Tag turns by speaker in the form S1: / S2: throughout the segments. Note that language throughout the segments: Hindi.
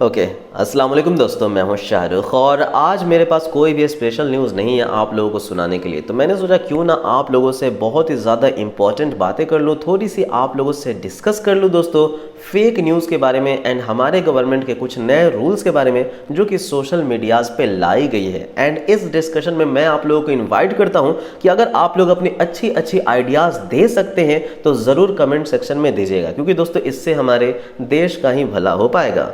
S1: ओके अस्सलाम वालेकुम दोस्तों, मैं हूं शाहरुख और आज मेरे पास कोई भी स्पेशल न्यूज़ नहीं है आप लोगों को सुनाने के लिए। तो मैंने सोचा क्यों ना आप लोगों से बहुत ही ज़्यादा इंपॉर्टेंट बातें कर लूँ, थोड़ी सी आप लोगों से डिस्कस कर लूँ दोस्तों फेक न्यूज़ के बारे में एंड हमारे गवर्नमेंट के कुछ नए रूल्स के बारे में जो कि सोशल मीडियाज़ पे लाई गई है। एंड इस डिस्कशन में मैं आप लोगों को इन्वाइट करता हूँ कि अगर आप लोग अपनी अच्छी अच्छी आइडियाज़ दे सकते हैं तो ज़रूर कमेंट सेक्शन में दीजिएगा, क्योंकि दोस्तों इससे हमारे देश का ही भला हो पाएगा।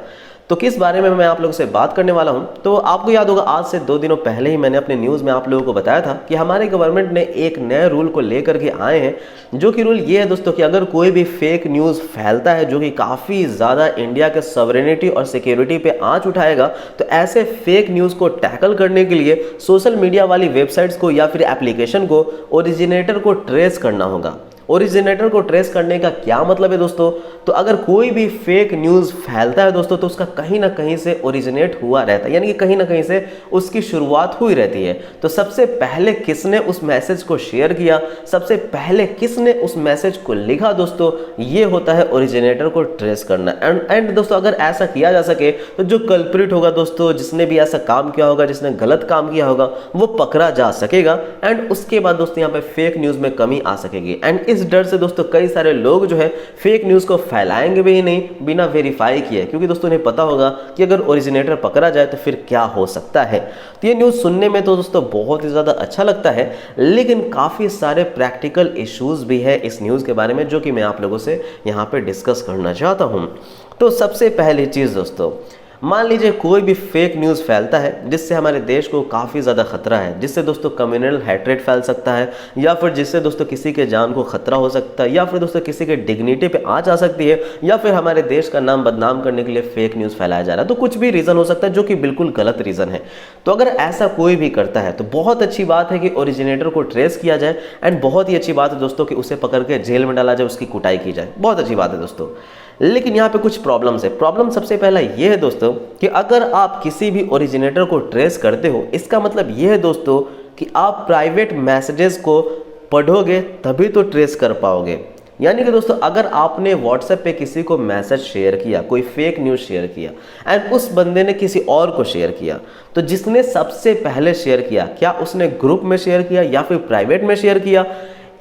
S1: तो किस बारे में मैं आप लोगों से बात करने वाला हूं, तो आपको याद होगा आज से 2 दिनों पहले ही मैंने अपने न्यूज़ में आप लोगों को बताया था कि हमारे गवर्नमेंट ने एक नए रूल को लेकर के आए हैं, जो कि रूल ये है दोस्तों कि अगर कोई भी फेक न्यूज़ फैलता है जो कि काफ़ी ज़्यादा इंडिया के सॉवरेनिटी और सिक्योरिटी पे आंच उठाएगा, तो ऐसे फेक न्यूज़ को टैकल करने के लिए सोशल मीडिया वाली वेबसाइट्स को या फिर एप्लीकेशन को ओरिजिनेटर को ट्रेस करना होगा। ओरिजिनेटर को ट्रेस करने का क्या मतलब है दोस्तों? तो अगर कोई भी फेक न्यूज़ फैलता है दोस्तों तो उसका कहीं ना कहीं से ओरिजिनेट हुआ रहता है, यानी कि कहीं ना कहीं से उसकी शुरुआत हुई रहती है। तो सबसे पहले किसने उस मैसेज को शेयर किया, सबसे पहले किसने उस मैसेज को लिखा दोस्तों, ये होता है ओरिजिनेटर को ट्रेस करना। एंड दोस्तों अगर ऐसा किया जा सके तो जो कल्प्रिट होगा दोस्तों, जिसने भी ऐसा काम किया होगा, जिसने गलत काम किया होगा, वो पकड़ा जा सकेगा। एंड उसके बाद दोस्तों यहाँ पे फेक न्यूज़ में कमी आ सकेगी। एंड इस डर से दोस्तों कई सारे लोग जो है फेक न्यूज़ को फैलाएंगे भी नहीं बिना वेरीफाई किए, क्योंकि दोस्तों उन्हें पता होगा कि अगर ओरिजिनेटर पकड़ा जाए तो फिर क्या हो सकता है। तो ये न्यूज़ सुनने में तो दोस्तों बहुत ही ज़्यादा अच्छा लगता है, लेकिन काफ़ी सारे प्रैक्टिकल इश्यूज़ भी है इस न्यूज़ के बारे में जो कि मैं आप लोगों से यहाँ पे डिस्कस करना चाहता हूँ। तो सबसे पहली चीज़ दोस्तों, मान लीजिए कोई भी फेक न्यूज़ फैलता है जिससे हमारे देश को काफ़ी ज़्यादा खतरा है, जिससे दोस्तों कम्युनल हैट्रेड फैल सकता है, या फिर जिससे दोस्तों किसी के जान को खतरा हो सकता है, या फिर दोस्तों किसी के डिग्निटी पे आँच आ सकती है, या फिर हमारे देश का नाम बदनाम करने के लिए फेक न्यूज़ फैलाया जा रहा है। तो कुछ भी रीज़न हो सकता है जो कि बिल्कुल गलत रीज़न है। तो अगर ऐसा कोई भी करता है तो बहुत अच्छी बात है कि ओरिजिनेटर को ट्रेस किया जाए, एंड बहुत ही अच्छी बात है दोस्तों कि उसे पकड़ के जेल में डाला जाए, उसकी कुटाई की जाए, बहुत अच्छी बात है दोस्तों। लेकिन यहाँ पे कुछ प्रॉब्लम्स है। प्रॉब्लम सबसे पहला ये है दोस्तों कि अगर आप किसी भी ओरिजिनेटर को ट्रेस करते हो, इसका मतलब ये है दोस्तों कि आप प्राइवेट मैसेजेस को पढ़ोगे तभी तो ट्रेस कर पाओगे। यानी कि दोस्तों अगर आपने व्हाट्सएप पे किसी को मैसेज शेयर किया, कोई फेक न्यूज़ शेयर किया, एंड उस बंदे ने किसी और को शेयर किया, तो जिसने सबसे पहले शेयर किया, क्या उसने ग्रुप में शेयर किया या फिर प्राइवेट में शेयर किया,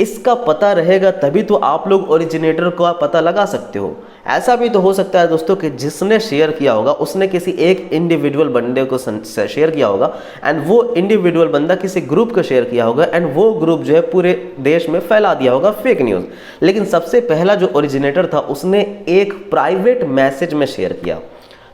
S1: इसका पता रहेगा तभी तो आप लोग ओरिजिनेटर का पता लगा सकते हो। ऐसा भी तो हो सकता है दोस्तों कि जिसने शेयर किया होगा उसने किसी एक इंडिविजुअल बंदे को शेयर किया होगा, एंड वो इंडिविजुअल बंदा किसी ग्रुप को शेयर किया होगा, एंड वो ग्रुप जो है पूरे देश में फैला दिया होगा फेक न्यूज़। लेकिन सबसे पहला जो ओरिजिनेटर था उसने एक प्राइवेट मैसेज में शेयर किया।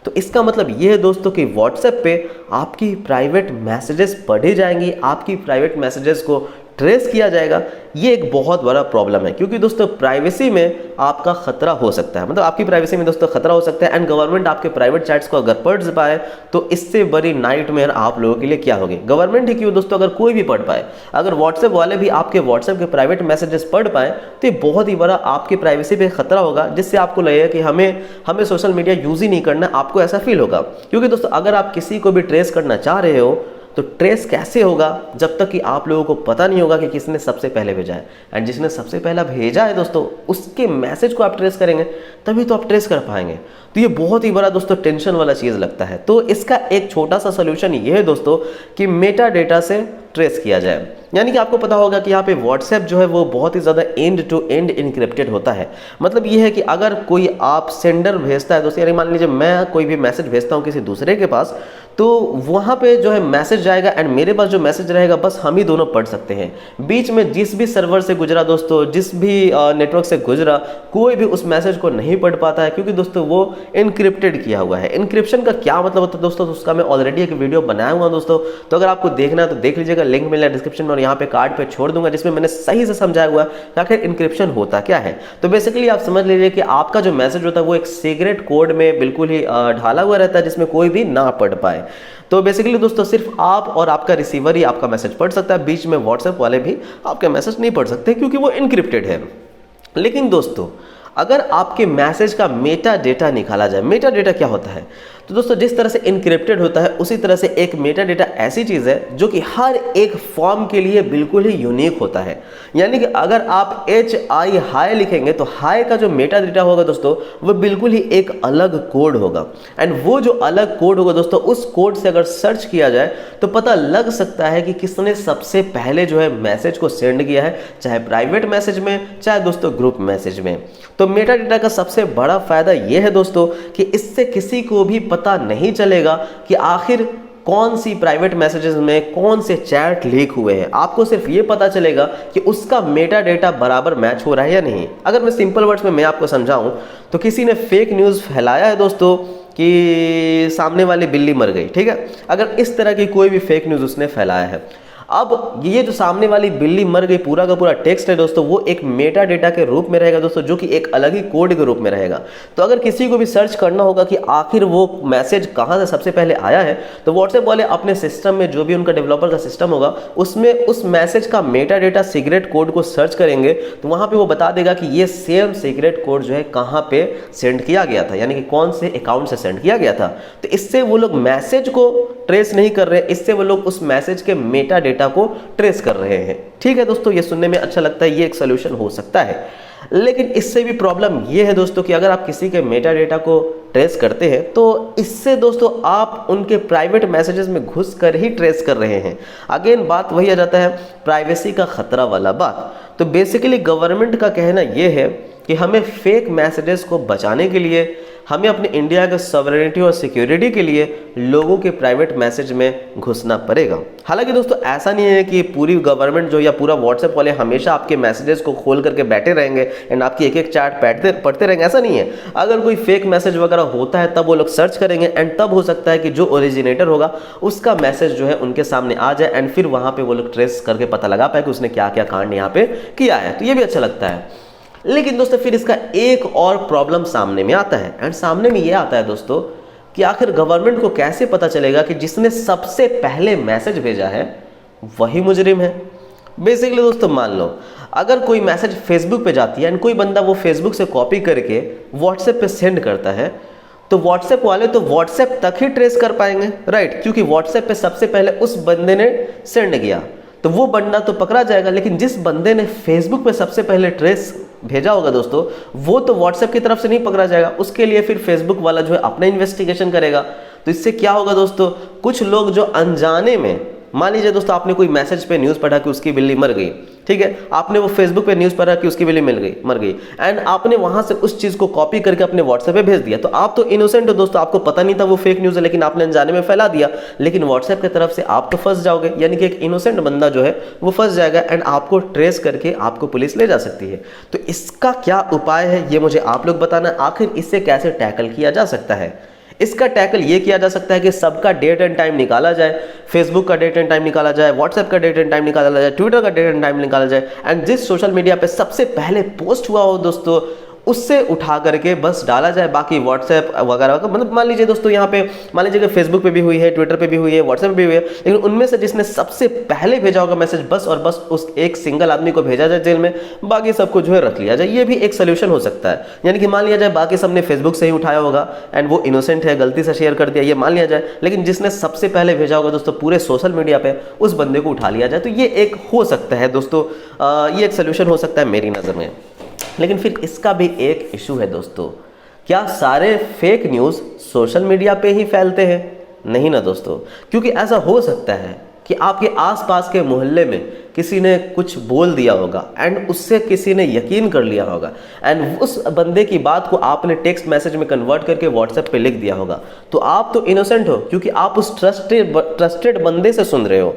S1: तो इसका मतलब ये है दोस्तों कि व्हाट्सएप पे आपकी प्राइवेट मैसेजेस पढ़ी जाएंगी, आपकी प्राइवेट मैसेजेस को ट्रेस किया जाएगा। ये एक बहुत बड़ा प्रॉब्लम है, क्योंकि दोस्तों प्राइवेसी में आपका खतरा हो सकता है, मतलब आपकी प्राइवेसी में दोस्तों खतरा हो सकता है। एंड गवर्नमेंट आपके प्राइवेट चैट्स को अगर पढ़ पाए तो इससे बड़ी नाइटमेयर आप लोगों के लिए क्या होगी। गवर्नमेंट ही क्यों दोस्तों, अगर कोई भी पढ़ पाए, अगर व्हाट्सएप वाले भी आपके व्हाट्सएप के प्राइवेट मैसेजेस पढ़ पाए तो ये बहुत ही बड़ा आपकी प्राइवेसी पे खतरा होगा, जिससे आपको लगेगा कि हमें सोशल मीडिया यूज ही नहीं करना, आपको ऐसा फील होगा। क्योंकि दोस्तों अगर आप किसी को भी ट्रेस करना चाह रहे हो तो ट्रेस कैसे होगा, जब तक कि आप लोगों को पता नहीं होगा कि किसने सबसे पहले भेजा है। एंड जिसने सबसे पहला भेजा है दोस्तों उसके मैसेज को आप ट्रेस करेंगे तभी तो आप ट्रेस कर पाएंगे। तो ये बहुत ही बड़ा दोस्तों टेंशन वाला चीज़ लगता है। तो इसका एक छोटा सा सोल्यूशन ये है दोस्तों कि मेटा डेटा से ट्रेस किया जाए। यानी कि आपको पता होगा कि यहाँ पे व्हाट्सएप जो है वो बहुत ही ज़्यादा एंड टू एंड इनक्रिप्टेड होता है। मतलब ये है कि अगर कोई आप सेंडर भेजता है दोस्तों, यानी मान लीजिए मैं कोई भी मैसेज भेजता हूँ किसी दूसरे के पास, तो वहाँ पे जो है मैसेज जाएगा एंड मेरे पास जो मैसेज रहेगा बस हम ही दोनों पढ़ सकते हैं। बीच में जिस भी सर्वर से गुजरा दोस्तों, जिस भी नेटवर्क से गुजरा, कोई भी उस मैसेज को नहीं पढ़ पाता है, क्योंकि दोस्तों वो इनक्रिप्टेड किया हुआ है। इनक्रिप्शन का क्या मतलब होता है दोस्तों, तो उसका मैं ऑलरेडी एक वीडियो बनाया हुआ दोस्तों, तो अगर आपको देखना है तो देख लीजिएगा, लिंक मिल रहा है डिस्क्रिप्शन में और यहाँ पे कार्ड पे छोड़ दूंगा, जिसमें मैंने सही से समझाया हुआ है कि आखिर इनक्रिप्शन होता क्या है। तो बेसिकली आप समझ लीजिए कि आपका जो मैसेज होता है वो एक सीक्रेट कोड में बिल्कुल ही ढाला हुआ रहता है, जिसमें कोई भी ना पढ़ पाए। तो बेसिकली दोस्तों सिर्फ आप और आपका रिसीवर ही आपका मैसेज पढ़ सकता है, बीच में व्हाट्सएप वाले भी आपके मैसेज नहीं पढ़ सकते क्योंकि वो इनक्रिप्टेड है। लेकिन दोस्तों अगर आपके मैसेज का मेटा डेटा निकाला जाए, मेटा डेटा क्या होता है? तो दोस्तों जिस तरह से इनक्रिप्टेड होता है उसी तरह से एक मेटा डेटा ऐसी चीज़ है जो कि हर एक फॉर्म के लिए बिल्कुल ही यूनिक होता है। यानी कि अगर आप HI हाई लिखेंगे तो हाई का जो मेटा डेटा होगा दोस्तों वो बिल्कुल ही एक अलग कोड होगा। एंड वो जो अलग कोड होगा दोस्तों, उस कोड से अगर सर्च किया जाए तो पता लग सकता है कि किसने सबसे पहले जो है मैसेज को सेंड किया है, चाहे प्राइवेट मैसेज में चाहे दोस्तों ग्रुप मैसेज में। तो मेटा डेटा का सबसे बड़ा फायदा यह है दोस्तों कि इससे किसी को भी पता नहीं चलेगा कि आखिर कौन सी प्राइवेट मैसेजेस में कौन से चैट लीक हुए हैं। आपको सिर्फ ये पता चलेगा कि उसका मेटा डेटा बराबर मैच हो रहा है या नहीं। अगर मैं सिंपल वर्ड्स में मैं आपको समझाऊं तो किसी ने फेक न्यूज़ फैलाया है दोस्तों कि सामने वाली बिल्ली मर गई, ठीक है। अगर इस तरह की कोई भी फेक न्यूज़ उसने फैलाया है, अब ये जो सामने वाली बिल्ली मर गई पूरा का पूरा टेक्स्ट है दोस्तों, वो एक मेटा डेटा के रूप में रहेगा दोस्तों, जो कि एक अलग ही कोड के रूप में रहेगा। तो अगर किसी को भी सर्च करना होगा कि आखिर वो मैसेज कहाँ से सबसे पहले आया है, तो व्हाट्सएप वाले अपने सिस्टम में जो भी उनका डेवलपर का सिस्टम होगा उसमें उस मैसेज का मेटा डेटा सीक्रेट कोड को सर्च करेंगे तो वहाँ पर वो बता देगा कि ये सेम सीक्रेट कोड जो है कहाँ पर सेंड किया गया था, यानी कि कौन से अकाउंट से सेंड किया गया था। तो इससे वो लोग मैसेज को ट्रेस नहीं कर रहे, इससे वो लोग उस मैसेज के मेटा डेटा को ट्रेस कर रहे हैं। ठीक है दोस्तों, ये सुनने में अच्छा लगता है, ये एक सॉल्यूशन हो सकता है। लेकिन इससे भी प्रॉब्लम ये है दोस्तों कि अगर आप किसी के मेटा डेटा को ट्रेस करते हैं तो इससे दोस्तों आप उनके प्राइवेट मैसेजेस में घुस कर ही ट्रेस कर रहे हैं। अगेन बात वही आ जाता है प्राइवेसी का खतरा वाला बात। तो बेसिकली गवर्नमेंट का कहना यह है कि हमें फेक मैसेजेस को बचाने के लिए हमें अपने इंडिया के सॉवरेनिटी और सिक्योरिटी के लिए लोगों के प्राइवेट मैसेज में घुसना पड़ेगा। हालांकि दोस्तों ऐसा नहीं है कि पूरी गवर्नमेंट जो या पूरा व्हाट्सएप वाले हमेशा आपके मैसेजेस को खोल करके बैठे रहेंगे एंड आपकी एक एक चैट पढ़ते रहेंगे, ऐसा नहीं है। अगर कोई फेक मैसेज वगैरह होता है तब वो लोग सर्च करेंगे एंड तब हो सकता है कि जो ओरिजिनेटर होगा उसका मैसेज जो है उनके सामने आ जाए एंड फिर वहाँ पर वो लोग ट्रेस करके पता लगा पाए कि उसने क्या क्या कांड यहाँ पे किया है। तो ये भी अच्छा लगता है। लेकिन दोस्तों फिर इसका एक और प्रॉब्लम सामने में आता है एंड सामने में ये आता है दोस्तों कि आखिर गवर्नमेंट को कैसे पता चलेगा कि जिसने सबसे पहले मैसेज भेजा है वही मुजरिम है। बेसिकली दोस्तों मान लो अगर कोई मैसेज फेसबुक पे जाती है एंड कोई बंदा वो फेसबुक से कॉपी करके व्हाट्सएप पे सेंड करता है तो व्हाट्सएप वाले तो व्हाट्सएप तक ही ट्रेस कर पाएंगे, राइट, क्योंकि व्हाट्सएप पे सबसे पहले उस बंदे ने सेंड किया तो वो बंदा तो पकड़ा जाएगा। लेकिन जिस बंदे ने फेसबुक पे सबसे पहले ट्रेस भेजा होगा दोस्तों वो तो व्हाट्सएप की तरफ से नहीं पकड़ा जाएगा, उसके लिए फिर फेसबुक वाला जो है अपना इन्वेस्टिगेशन करेगा। तो इससे क्या होगा दोस्तों, कुछ लोग जो अनजाने में, मान लीजिए दोस्तों आपने कोई मैसेज पे न्यूज़ पढ़ा कि उसकी बिल्ली मर गई, ठीक है, आपने वो फेसबुक पे न्यूज़ पढ़ा कि उसकी बिल्ली मर गई एंड आपने वहां से उस चीज़ को कॉपी करके अपने व्हाट्सएप पे भेज दिया। तो आप तो इनोसेंट हो दोस्तों, आपको पता नहीं था वो फेक न्यूज़ है लेकिन आपने अनजाने में फैला दिया। लेकिन व्हाट्सएप की तरफ से आप तो फंस जाओगे, यानी कि एक इनोसेंट बंदा जो है वो फंस जाएगा एंड आपको ट्रेस करके आपको पुलिस ले जा सकती है। तो इसका क्या उपाय है ये मुझे आप लोग बताना, आखिर इससे कैसे टैकल किया जा सकता है। इसका टैकल ये किया जा सकता है कि सबका डेट एंड टाइम निकाला जाए, फेसबुक का डेट एंड टाइम निकाला जाए, व्हाट्सएप का डेट एंड टाइम निकाला जाए, ट्विटर का डेट एंड टाइम निकाला जाए एंड जिस सोशल मीडिया पे सबसे पहले पोस्ट हुआ हो दोस्तों उससे उठा करके बस डाला जाए। बाकी व्हाट्सएप वगैरह का मतलब मान लीजिए दोस्तों यहाँ पे मान लीजिए कि फेसबुक पे भी हुई है, ट्विटर पे भी हुई है, व्हाट्सएप पे भी हुई है, लेकिन उनमें से जिसने सबसे पहले भेजा होगा मैसेज बस और बस उस एक सिंगल आदमी को भेजा जाए जेल में, बाकी सबको जो है रख लिया जाए। ये भी एक सोल्यूशन हो सकता है। यानी कि मान लिया जाए बाकी सबने फेसबुक से ही उठाया होगा एंड वो इनोसेंट है, गलती से शेयर कर दिया, ये मान लिया जाए, लेकिन जिसने सबसे पहले भेजा होगा दोस्तों पूरे सोशल मीडिया पे उस बंदे को उठा लिया जाए। तो ये एक हो सकता है दोस्तों, ये एक सोल्यूशन हो सकता है मेरी नज़र में। लेकिन फिर इसका भी एक इशू है दोस्तों, क्या सारे फेक न्यूज़ सोशल मीडिया पे ही फैलते हैं? नहीं ना दोस्तों, क्योंकि ऐसा हो सकता है कि आपके आसपास के मोहल्ले में किसी ने कुछ बोल दिया होगा एंड उससे किसी ने यकीन कर लिया होगा एंड उस बंदे की बात को आपने टेक्स्ट मैसेज में कन्वर्ट करके व्हाट्सएप पे लिख दिया होगा। तो आप तो इनोसेंट हो क्योंकि आप उस ट्रस्टेड बंदे से सुन रहे हो,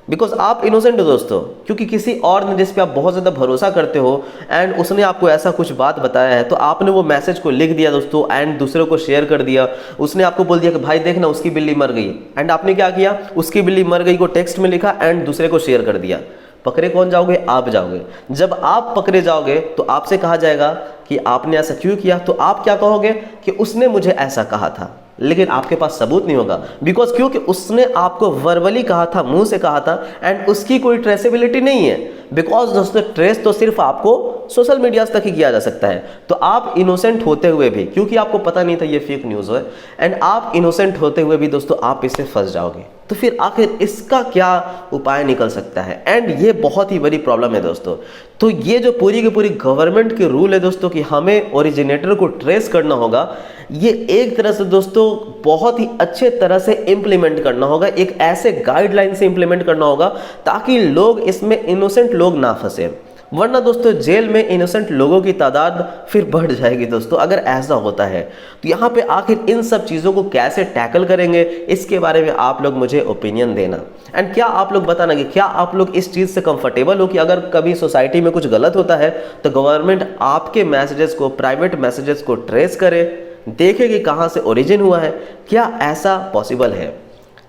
S1: बिकॉज आप इनोसेंट हो दोस्तों, क्योंकि किसी और ने जिस पे आप बहुत ज़्यादा भरोसा करते हो एंड उसने आपको ऐसा कुछ बात बताया है तो आपने वो मैसेज को लिख दिया दोस्तों एंड दूसरों को शेयर कर दिया। उसने आपको बोल दिया कि भाई देखना उसकी बिल्ली मर गई एंड आपने क्या किया, उसकी बिल्ली मर गई को टेक्स्ट में लिखा एंड दूसरे को शेयर कर दिया। पकड़े कौन जाओगे? आप जाओगे। जब आप पकड़े जाओगे तो आपसे कहा जाएगा कि आपने ऐसा क्यों किया, तो आप क्या कहोगे कि उसने मुझे ऐसा कहा था, लेकिन आपके पास सबूत नहीं होगा बिकॉज क्योंकि उसने आपको वर्बली कहा था, मुंह से कहा था एंड उसकी कोई ट्रेसेबिलिटी नहीं है। बिकॉज दोस्तों ट्रेस तो सिर्फ आपको सोशल मीडिया तक ही किया जा सकता है। तो आप इनोसेंट होते हुए भी, क्योंकि आपको पता नहीं था ये फेक न्यूज़ है, एंड आप इनोसेंट होते हुए भी दोस्तों आप इससे फंस जाओगे। तो फिर आखिर इसका क्या उपाय निकल सकता है? एंड ये बहुत ही बड़ी प्रॉब्लम है दोस्तों। तो ये जो पूरी की पूरी गवर्नमेंट के रूल है दोस्तों कि हमें ओरिजिनेटर को ट्रेस करना होगा, ये एक तरह से दोस्तों बहुत ही अच्छे तरह से इम्प्लीमेंट करना होगा, एक ऐसे गाइडलाइन से इम्प्लीमेंट करना होगा ताकि लोग इसमें इनोसेंट लोग ना फंसे, वरना दोस्तों जेल में इनोसेंट लोगों की तादाद फिर बढ़ जाएगी दोस्तों अगर ऐसा होता है। तो यहाँ पे आखिर इन सब चीज़ों को कैसे टैकल करेंगे, इसके बारे में आप लोग मुझे ओपिनियन देना। एंड क्या आप लोग बताना कि क्या आप लोग इस चीज़ से कंफर्टेबल हो कि अगर कभी सोसाइटी में कुछ गलत होता है तो गवर्नमेंट आपके मैसेजेस को, प्राइवेट मैसेजेस को ट्रेस करे, देखे कि कहाँ से ओरिजिन हुआ है? क्या ऐसा पॉसिबल है?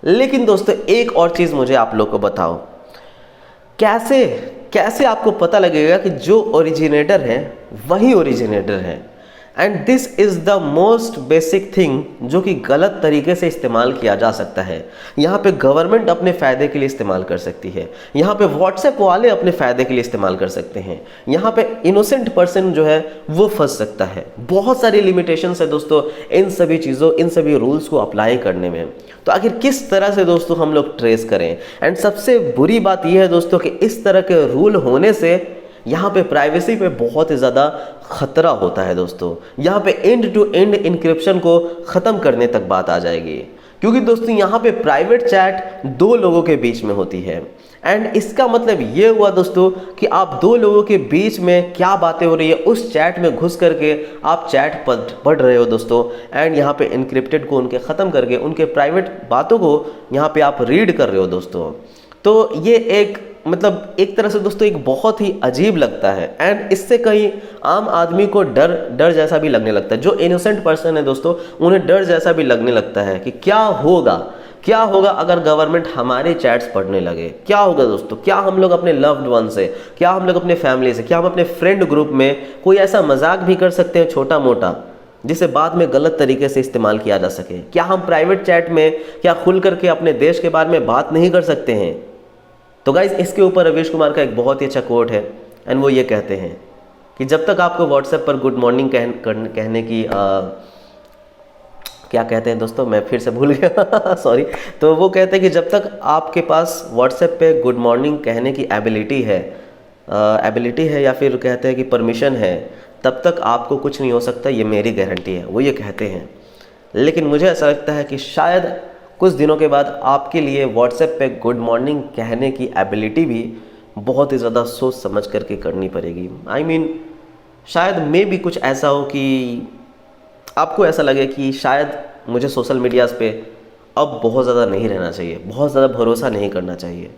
S1: लेकिन दोस्तों एक और चीज़ मुझे आप लोग को बताओ, कैसे आपको पता लगेगा कि जो ओरिजिनेटर है वही ओरिजिनेटर है? And this is the most basic thing जो कि गलत तरीके से इस्तेमाल किया जा सकता है। यहाँ पे गवर्नमेंट अपने फ़ायदे के लिए इस्तेमाल कर सकती है, यहाँ पे व्हाट्सएप वाले अपने फ़ायदे के लिए इस्तेमाल कर सकते हैं, यहाँ पे इनोसेंट पर्सन जो है वो फंस सकता है। बहुत सारी लिमिटेशंस है दोस्तों इन सभी चीज़ों, इन सभी रूल्स को अप्लाई करने में। तो आखिर किस तरह से दोस्तों हम लोग ट्रेस करें? एंड सबसे बुरी बात यह है दोस्तों कि इस तरह के रूल होने से यहाँ पे प्राइवेसी पे बहुत ही ज़्यादा खतरा होता है दोस्तों। यहाँ पे एंड टू एंड इंक्रिप्शन को ख़त्म करने तक बात आ जाएगी, क्योंकि दोस्तों यहाँ पे प्राइवेट चैट दो लोगों के बीच में होती है। एंड इसका मतलब ये हुआ दोस्तों कि आप दो लोगों के बीच में क्या बातें हो रही है उस चैट में घुस करके आप चैट पढ़ रहे हो दोस्तों। एंड यहाँ पे इंक्रिप्टेड को उनके ख़त्म करके उनके प्राइवेट बातों को यहाँ पे आप रीड कर रहे हो दोस्तों। तो ये एक तरह से दोस्तों एक बहुत ही अजीब लगता है। एंड इससे कहीं आम आदमी को डर जैसा भी लगने लगता है। जो इनोसेंट पर्सन है दोस्तों उन्हें डर जैसा भी लगने लगता है कि क्या होगा अगर गवर्नमेंट हमारे चैट्स पढ़ने लगे? क्या होगा दोस्तों? क्या हम लोग अपने लव्ड वन से, क्या हम लोग अपने फैमिली से, क्या हम अपने फ्रेंड ग्रुप में कोई ऐसा मजाक भी कर सकते हैं छोटा मोटा जिसे बाद में गलत तरीके से इस्तेमाल किया जा सके? क्या हम प्राइवेट चैट में क्या खुल करके अपने देश के बारे में बात नहीं कर सकते हैं? तो गाइज इसके ऊपर रवीश कुमार का एक बहुत ही अच्छा कोट है, एंड वो ये कहते हैं कि जब तक आपको व्हाट्सएप पर गुड मॉर्निंग कहने की क्या कहते हैं दोस्तों, मैं फिर से भूल गया सॉरी। तो वो कहते हैं कि जब तक आपके पास व्हाट्सएप पे गुड मॉर्निंग कहने की एबिलिटी है या फिर कहते हैं कि परमिशन है, तब तक आपको कुछ नहीं हो सकता, ये मेरी गारंटी है, वो ये कहते हैं। लेकिन मुझे ऐसा लगता है कि शायद कुछ दिनों के बाद आपके लिए व्हाट्सएप पे गुड मॉर्निंग कहने की एबिलिटी भी बहुत ही ज़्यादा सोच समझ करके करनी पड़ेगी। I mean, शायद मे भी कुछ ऐसा हो कि आपको ऐसा लगे कि शायद मुझे सोशल मीडियाज़ पे अब बहुत ज़्यादा नहीं रहना चाहिए, बहुत ज़्यादा भरोसा नहीं करना चाहिए।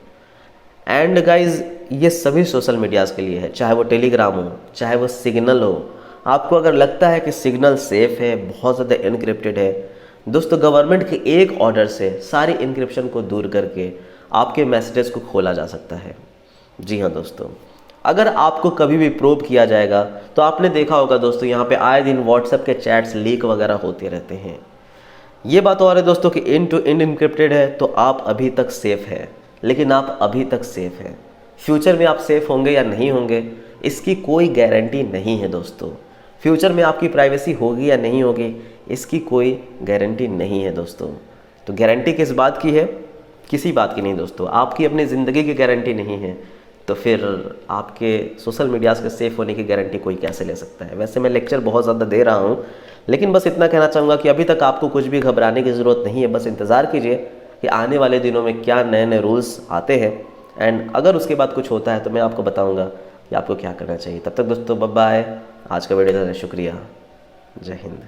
S1: एंड गाइज ये सभी सोशल मीडियाज़ के लिए है, चाहे वो टेलीग्राम हो, चाहे वो सिग्नल हो। आपको अगर लगता है कि सिग्नल सेफ़ है, बहुत ज़्यादा इनक्रिप्टेड है, दोस्तों गवर्नमेंट के एक ऑर्डर से सारी इनक्रिप्शन को दूर करके आपके मैसेजेस को खोला जा सकता है। जी हाँ दोस्तों, अगर आपको कभी भी प्रोब किया जाएगा तो आपने देखा होगा दोस्तों यहाँ पे आए दिन व्हाट्सएप के चैट्स लीक वगैरह होते रहते हैं। ये बात और है दोस्तों कि एंड टू एंड इनक्रिप्टेड है, तो आप अभी तक सेफ़ है, लेकिन आप अभी तक सेफ़ है। फ्यूचर में आप सेफ़ होंगे या नहीं होंगे इसकी कोई गारंटी नहीं है दोस्तों। फ्यूचर में आपकी प्राइवेसी होगी या नहीं होगी इसकी कोई गारंटी नहीं है दोस्तों। तो गारंटी किस बात की है? किसी बात की नहीं दोस्तों। आपकी अपनी ज़िंदगी की गारंटी नहीं है, तो फिर आपके सोशल मीडियाज़ के सेफ़ होने की गारंटी कोई कैसे ले सकता है? वैसे मैं लेक्चर बहुत ज़्यादा दे रहा हूँ, लेकिन बस इतना कहना चाहूँगा कि अभी तक आपको कुछ भी घबराने की ज़रूरत नहीं है। बस इंतज़ार कीजिए कि आने वाले दिनों में क्या नए नए रूल्स आते हैं, एंड अगर उसके बाद कुछ होता है तो मैं आपको बताऊँगा कि आपको क्या करना चाहिए। तब तक दोस्तों बाय बाय। आज का वीडियो देने शुक्रिया। जय हिंद।